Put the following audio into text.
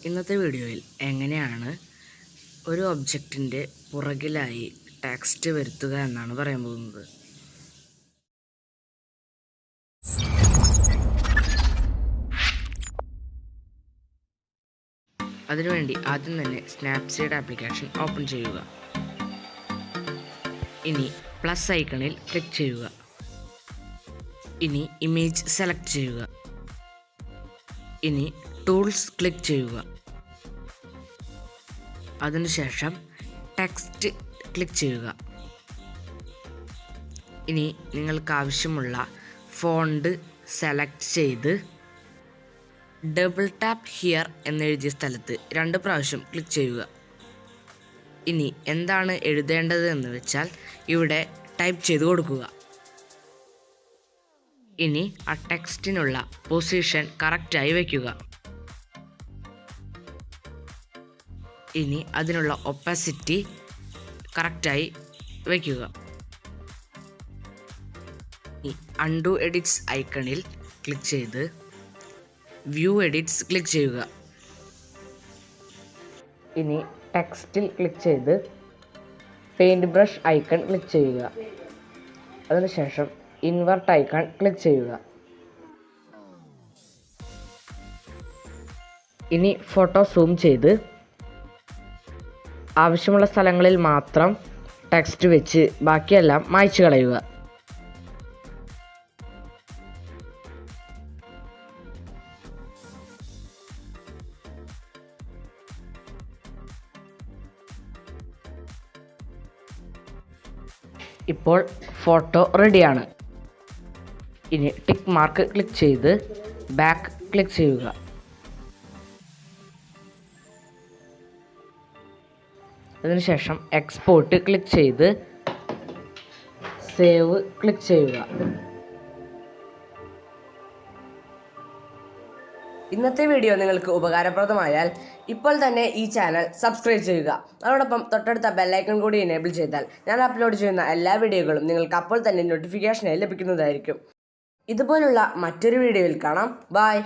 ഇന്നത്തെ വീഡിയോയിൽ എങ്ങനെയാണ് ഒരു ഒബ്ജക്റ്റിൻ്റെ പുറകിലായി ടെക്സ്റ്റ് വരുത്തുക എന്നാണ് പറയാൻ പോകുന്നത്. അതിനുവേണ്ടി ആദ്യം തന്നെ സ്നാപ്സീഡ് ആപ്ലിക്കേഷൻ ഓപ്പൺ ചെയ്യുക. ഇനി പ്ലസ് ഐക്കണിൽ ക്ലിക്ക് ചെയ്യുക. ഇനി ഇമേജ് സെലക്ട് ചെയ്യുക. ഇനി ടൂൾസ് ക്ലിക്ക് ചെയ്യുക. അതിനുശേഷം ടെക്സ്റ്റ് ക്ലിക്ക് ചെയ്യുക. ഇനി നിങ്ങൾക്ക് ആവശ്യമുള്ള ഫോണ്ട് സെലക്ട് ചെയ്ത് ഡബിൾ ടാപ്പ് ഹിയർ എന്നെഴുതിയ സ്ഥലത്ത് 2 പ്രാവശ്യം ക്ലിക്ക് ചെയ്യുക. ഇനി എന്താണ് എഴുതേണ്ടത് എന്ന് വെച്ചാൽ ഇവിടെ ടൈപ്പ് ചെയ്ത് കൊടുക്കുക. ഇനി ആ ടെക്സ്റ്റിനുള്ള പൊസിഷൻ കറക്റ്റായി വയ്ക്കുക. ഇനി അതിനുള്ള ഒപ്പാസിറ്റി കറക്റ്റായി വയ്ക്കുക. ഇനി അൺഡു എഡിറ്റ്സ് ഐക്കണിൽ ക്ലിക്ക് ചെയ്ത് വ്യൂ എഡിറ്റ്സ് ക്ലിക്ക് ചെയ്യുക. ഇനി ടെക്സ്റ്റിൽ ക്ലിക്ക് ചെയ്ത് പെയിൻറ് ബ്രഷ് ഐക്കൺ ക്ലിക്ക് ചെയ്യുക. അതിനുശേഷം ഇൻവെർട്ട് ഐക്കൺ ക്ലിക്ക് ചെയ്യുക. ഇനി ഫോട്ടോ സൂം ചെയ്ത് ആവശ്യമുള്ള സ്ഥലങ്ങളിൽ മാത്രം ടെക്സ്റ്റ് വെച്ച് ബാക്കിയെല്ലാം മായ്ച്ചു കളയുക. ഇപ്പോൾ ഫോട്ടോ റെഡിയാണ്. ഇനി ടിക്ക് മാർക്ക് ക്ലിക്ക് ചെയ്ത് ബാക്ക് ക്ലിക്ക് ചെയ്യുക. അതിനുശേഷം എക്സ്പോർട്ട് ക്ലിക്ക് ചെയ്ത് സേവ് ക്ലിക്ക് ചെയ്യുക. ഇന്നത്തെ വീഡിയോ നിങ്ങൾക്ക് ഉപകാരപ്രദമായാൽ ഇപ്പോൾ തന്നെ ഈ ചാനൽ സബ്സ്ക്രൈബ് ചെയ്യുക. അതോടൊപ്പം തൊട്ടടുത്ത ബെല്ലൈക്കൺ കൂടി എനേബിൾ ചെയ്താൽ ഞാൻ അപ്ലോഡ് ചെയ്യുന്ന എല്ലാ വീഡിയോകളും നിങ്ങൾക്ക് അപ്പോൾ തന്നെ നോട്ടിഫിക്കേഷനായി ലഭിക്കുന്നതായിരിക്കും. ഇതുപോലുള്ള മറ്റൊരു വീഡിയോയിൽ കാണാം. ബൈ.